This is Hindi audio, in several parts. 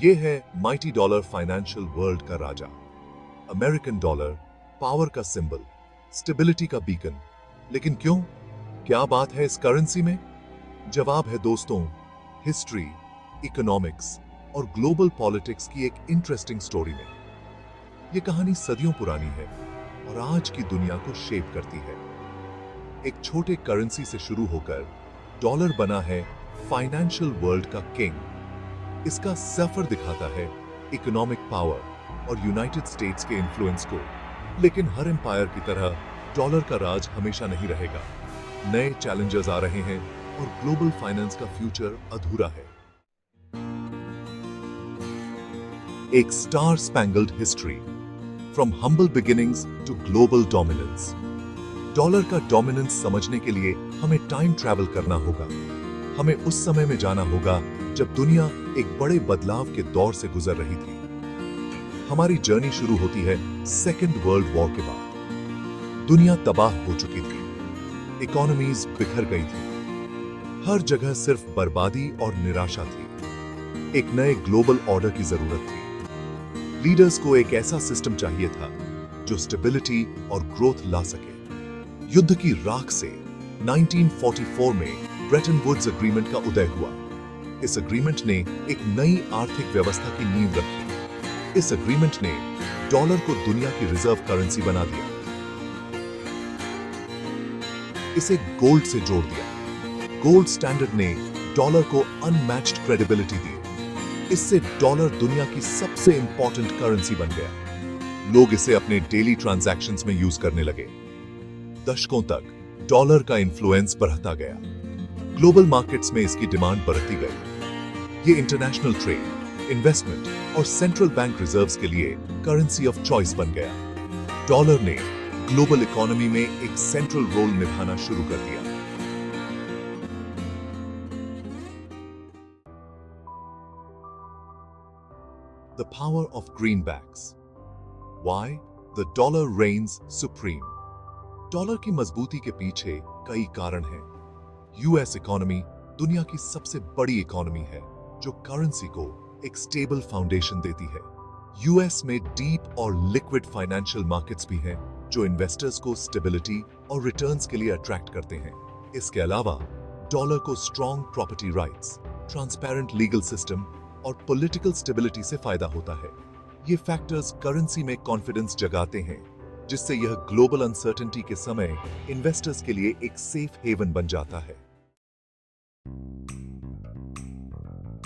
ये है माइटी डॉलर, फाइनेंशियल वर्ल्ड का राजा। अमेरिकन डॉलर, पावर का सिंबल, स्टेबिलिटी का बीकन। लेकिन क्यों? क्या बात है इस करेंसी में? जवाब है दोस्तों, हिस्ट्री, इकोनॉमिक्स और ग्लोबल पॉलिटिक्स की एक इंटरेस्टिंग स्टोरी में। यह कहानी सदियों पुरानी है और आज की दुनिया को शेप करती है। एक छोटे करेंसी से शुरू होकर डॉलर बना है फाइनेंशियल वर्ल्ड का किंग। इसका सफर दिखाता है इकोनॉमिक पावर और यूनाइटेड स्टेट्स के इन्फ्लुएंस को। लेकिन हर एम्पायर की तरह डॉलर का राज हमेशा नहीं रहेगा। नए चैलेंजर्स आ रहे हैं और ग्लोबल फाइनेंस का फ्यूचर अधूरा है। एक star spangled history, from humble beginnings to global dominance. Dollar का डोमिनेंस समझने के लिए हमें टाइम ट्रैवल करना होगा। हमें उस समय में जाना होगा जब दुनिया एक बड़े बदलाव के दौर से गुजर रही थी। हमारी जर्नी शुरू होती है सेकेंड वर्ल्ड वॉर के बाद। दुनिया तबाह हो चुकी थी, इकोनॉमीज बिखर गई थी, हर जगह सिर्फ बर्बादी और निराशा थी। एक नए ग्लोबल ऑर्डर की जरूरत थी। लीडर्स को एक ऐसा सिस्टम चाहिए था जो स्टेबिलिटी और ग्रोथ ला सके। युद्ध की राख से 1944 में ब्रेटन वुड्स एग्रीमेंट का उदय हुआ। इस एग्रीमेंट ने एक नई आर्थिक व्यवस्था की नींव रखी। इस एग्रीमेंट ने डॉलर को दुनिया की रिजर्व करेंसी बना दिया, इसे गोल्ड से जोड़ दिया। गोल्ड स्टैंडर्ड ने डॉलर को अनमैच्ड क्रेडिबिलिटी दी। इससे डॉलर दुनिया की सबसे इंपॉर्टेंट करेंसी बन गया। लोग इसे अपने डेली ट्रांजैक्शंस में यूज करने लगे। दशकों तक डॉलर का इन्फ्लुएंस बढ़ता गया। ग्लोबल मार्केट्स में इसकी डिमांड बढ़ती गई। ये इंटरनेशनल ट्रेड, इन्वेस्टमेंट और सेंट्रल बैंक रिजर्व्स के लिए करेंसी ऑफ चॉइस बन गया। डॉलर ने ग्लोबल इकोनॉमी में एक सेंट्रल रोल निभाना शुरू कर दिया। The power of greenbacks, why the dollar reigns supreme. Dollar की मजबूती के पीछे कई कारण हैं। यूएस इकोनॉमी दुनिया की सबसे बड़ी इकोनॉमी है, जो करेंसी को एक स्टेबल फाउंडेशन देती है। यूएस में डीप और लिक्विड फाइनेंशियल मार्केट्स भी हैं, जो इन्वेस्टर्स को स्टेबिलिटी और रिटर्न्स के लिए अट्रैक्ट करते हैं। इसके अलावा डॉलर को strong property rights, transparent legal system और पॉलिटिकल स्टेबिलिटी से फायदा होता है। ये फैक्टर्स करेंसी में कॉन्फिडेंस जगाते हैं, जिससे यह ग्लोबल अनसर्टेनिटी के समय इन्वेस्टर्स के लिए एक सेफ हेवन बन जाता है।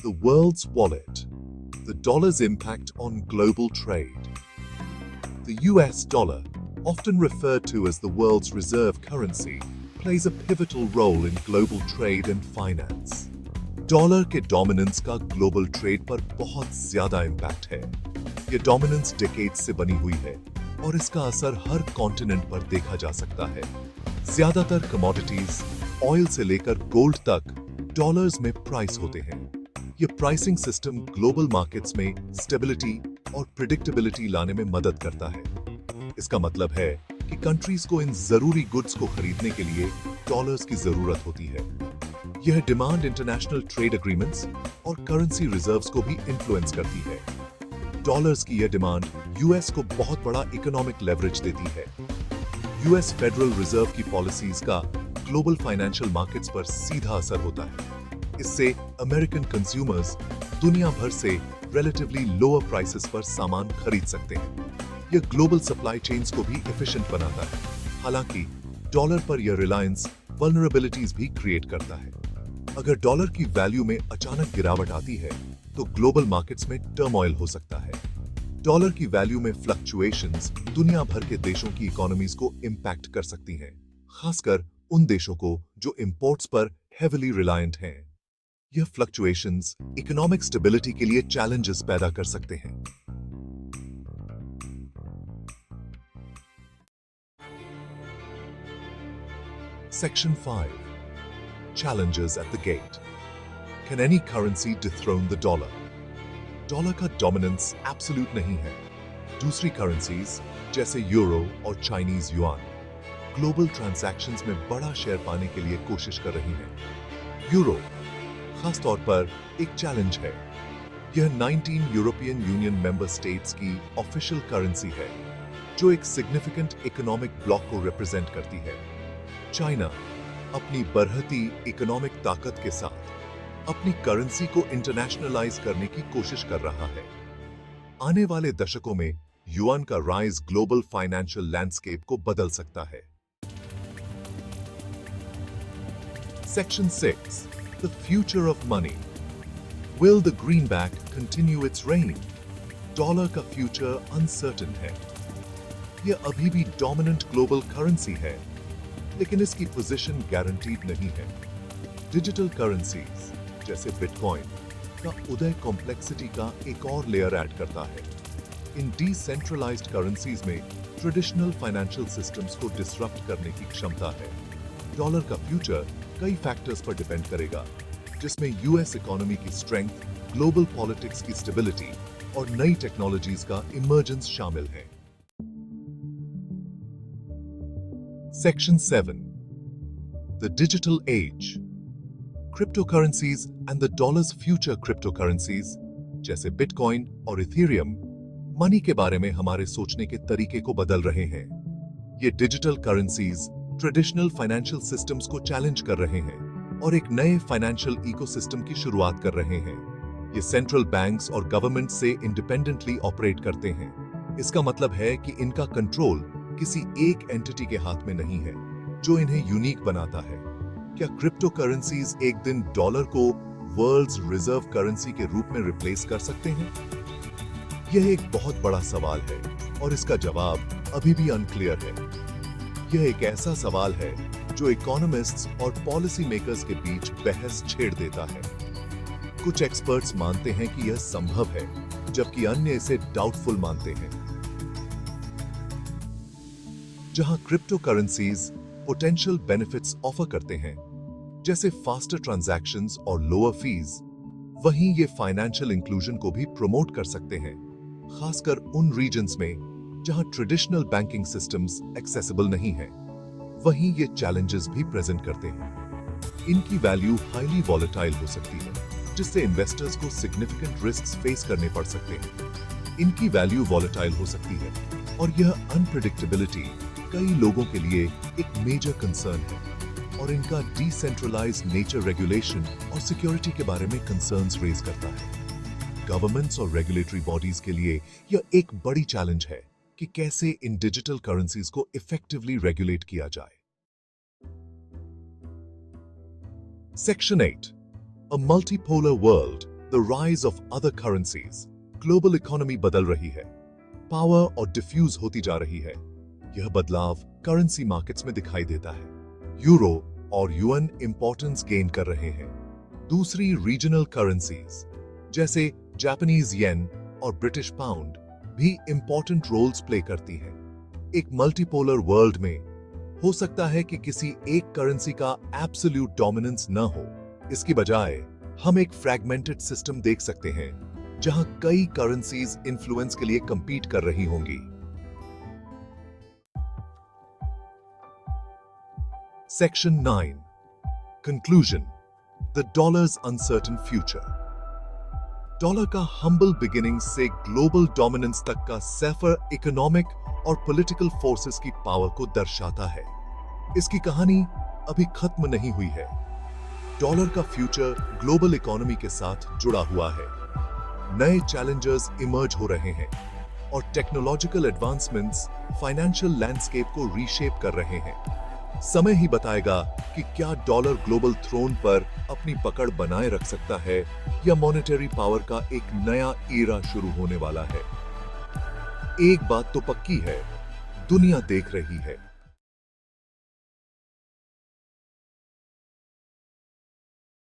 The world's wallet, the dollar's impact on global trade. The US dollar, often referred to as the world's reserve currency, plays a pivotal role in global trade and finance. Dollar के डोमिनेंस का ग्लोबल ट्रेड पर बहुत ज्यादा इंपैक्ट है। यह डोमिनेंस डेकेड्स से बनी हुई है और इसका असर हर कॉन्टिनेंट पर देखा जा सकता है। ज्यादातर कमोडिटीज, ऑयल से लेकर गोल्ड तक, डॉलर्स में प्राइस होते हैं। ये प्राइसिंग सिस्टम ग्लोबल मार्केट्स में स्टेबिलिटी और प्रिडिक्टेबिलिटी लाने में मदद करता है। इसका मतलब है कि कंट्रीज को इन जरूरी गुड्स को खरीदने के लिए डॉलर्स की जरूरत होती है। यह डिमांड इंटरनेशनल ट्रेड एग्रीमेंट्स और करेंसी रिजर्व्स को भी इन्फ्लुएंस करती है। डॉलर्स की यह डिमांड यूएस को बहुत बड़ा इकोनॉमिक लेवरेज देती है। यूएस फेडरल रिजर्व की पॉलिसीज का ग्लोबल फाइनेंशियल मार्केट्स पर सीधा असर होता है। इससे अमेरिकन कंज्यूमर्स दुनिया भर से रिलेटिवली लोअर प्राइसेस पर सामान खरीद सकते हैं। यह ग्लोबल सप्लाई चेन्स को भी एफिशिएंट बनाता है। हालांकि डॉलर पर यह रिलायंस वल्नरेबिलिटीज भी क्रिएट करता है। अगर डॉलर की वैल्यू में अचानक गिरावट आती है, तो ग्लोबल मार्केट्स में टर्मोइल हो सकता है। डॉलर की वैल्यू में फ्लक्चुएशंस दुनिया भर के देशों की इकोनॉमीज को इंपैक्ट कर सकती हैं, खासकर उन देशों को जो इंपोर्ट्स पर हेविली रिलायंट हैं। यह फ्लक्चुएशंस इकोनॉमिक स्टेबिलिटी के लिए चैलेंजेस पैदा कर सकते हैं। Section 5. Challenges at the gate. Can any currency dethrone the dollar? Dollar का डोमिनेंस एब्सोल्यूट नहीं है। दूसरी करेंसीज जैसे यूरो और चाइनीज युआन ग्लोबल ट्रांजैक्शंस में बड़ा शेयर पाने के लिए कोशिश कर रही हैं। यूरो खास तौर पर एक चैलेंज है। यह 19 यूरोपियन यूनियन मेंबर स्टेट्स की ऑफिशियल करेंसी है, जो एक सिग्निफिकेंट इकोनॉमिक ब्लॉक को रिप्रेजेंट करती है। चाइना अपनी बढ़ती इकोनॉमिक ताकत के साथ अपनी करेंसी को इंटरनेशनलाइज करने की कोशिश कर रहा है। आने वाले दशकों में युआन का राइज ग्लोबल फाइनेंशियल लैंडस्केप को बदल सकता है। Section 6. The future of money. Will the greenback continue its reign? Dollar का फ्यूचर अनसर्टेन है। यह अभी भी डोमिनेंट ग्लोबल करेंसी है, लेकिन इसकी पोजीशन गारंटीड नहीं है। डिजिटल करेंसीज जैसे बिटकॉइन का उदय कॉम्प्लेक्सिटी का एक और लेयर ऐड करता है। इन डिसेंट्रलाइज्ड करेंसीज में ट्रेडिशनल फाइनेंशियल सिस्टम्स को डिसरप्ट करने की क्षमता है। डॉलर का फ्यूचर कई फैक्टर्स पर डिपेंड करेगा, जिसमें यूएस इकोनॉमी की स्ट्रेंथ, ग्लोबल पॉलिटिक्स की स्टेबिलिटी और नई टेक्नोलॉजीज का इमर्जेंस शामिल है। Section 7. The digital age. Cryptocurrencies and the dollar's future cryptocurrencies जैसे बिटकॉइन और इथेरियम मनी के बारे में हमारे सोचने के तरीके को बदल रहे हैं। ये digital currencies traditional financial systems को चैलेंज कर रहे हैं और एक नए फाइनेंशियल इकोसिस्टम की शुरुआत कर रहे हैं। ये सेंट्रल बैंक्स और गवर्नमेंट से इंडिपेंडेंटली ऑपरेट करते हैं। इसका मतलब है कि इनका कंट्रोल किसी एक एंटिटी के हाथ में नहीं है, जो इन्हें यूनिक बनाता है। क्या क्रिप्टो करेंसीज एक दिन डॉलर को वर्ल्ड्स रिजर्व करेंसी के रूप में रिप्लेस कर सकते हैं? यह एक बहुत बड़ा सवाल है और इसका जवाब अभी भी अनक्लियर है। यह एक ऐसा सवाल है जो इकोनॉमिस्ट्स और पॉलिसी मेकर्स के बीच बहस छेड़ देता है। कुछ एक्सपर्ट्स मानते हैं कि यह संभव है, जबकि अन्य इसे डाउटफुल मानते हैं। जहां crypto currencies potential benefits offer करते हैं, जैसे फास्टर ट्रांजैक्शंस और लोअर फीस, वहीं ये फाइनेंशियल इंक्लूजन को भी प्रमोट कर सकते हैं, खासकर उन रीजन्स में जहां ट्रेडिशनल बैंकिंग सिस्टम्स एक्सेसिबल नहीं है। वहीं ये चैलेंजेस भी प्रेजेंट करते हैं। इनकी वैल्यू हाईली वॉलेटाइल हो सकती है, जिससे इन्वेस्टर्स को सिग्निफिकेंट रिस्क्स फेस करने पड़ सकते हैं। इनकी वैल्यू वॉलेटाइल हो सकती है और यह अनप्रेडिक्टेबिलिटी कई लोगों के लिए एक मेजर कंसर्न है और इनका डिसेंट्रलाइज्ड नेचर रेगुलेशन और सिक्योरिटी के बारे में कंसर्न्स रेज करता है। गवर्नमेंट्स और रेगुलेटरी बॉडीज के लिए यह एक बड़ी चैलेंज है कि कैसे इन डिजिटल करेंसीज को इफेक्टिवली रेगुलेट किया जाए। Section 8. A multipolar world, the rise of other currencies. Global economy बदल रही है, पावर और डिफ्यूज होती जा रही है। यह बदलाव करेंसी मार्केट्स में दिखाई देता है। यूरो और युआन इंपॉर्टेंस गेन कर रहे हैं। दूसरी रीजनल करेंसीज जैसे जापानीज येन और ब्रिटिश पाउंड भी इंपॉर्टेंट रोल्स प्ले करती हैं। एक मल्टीपोलर वर्ल्ड में हो सकता है कि किसी एक करेंसी का एब्सोल्यूट डोमिनेंस न हो। इसकी बजाय हम एक फ्रैगमेंटेड सिस्टम देख सकते हैं, जहां कई करेंसीज इन्फ्लुएंस के लिए कंपीट कर रही होंगी। Section 9. Conclusion. The dollar's uncertain future. Dollar का हम्बल बिगिनिंग से ग्लोबल डोमिनेंस तक का सफर इकोनॉमिक और पॉलिटिकल फोर्सेस की पावर को दर्शाता है। इसकी कहानी अभी खत्म नहीं हुई है। डॉलर का फ्यूचर ग्लोबल इकोनॉमी के साथ जुड़ा हुआ है। नए चैलेंजर्स इमर्ज हो रहे हैं और टेक्नोलॉजिकल एडवांसमेंट्स फाइनेंशियल लैंडस्केप को रीशेप कर रहे हैं। समय ही बताएगा कि क्या डॉलर ग्लोबल थ्रोन पर अपनी पकड़ बनाए रख सकता है या मॉनेटरी पावर का एक नया एरा शुरू होने वाला है। एक बात तो पक्की है, दुनिया देख रही है।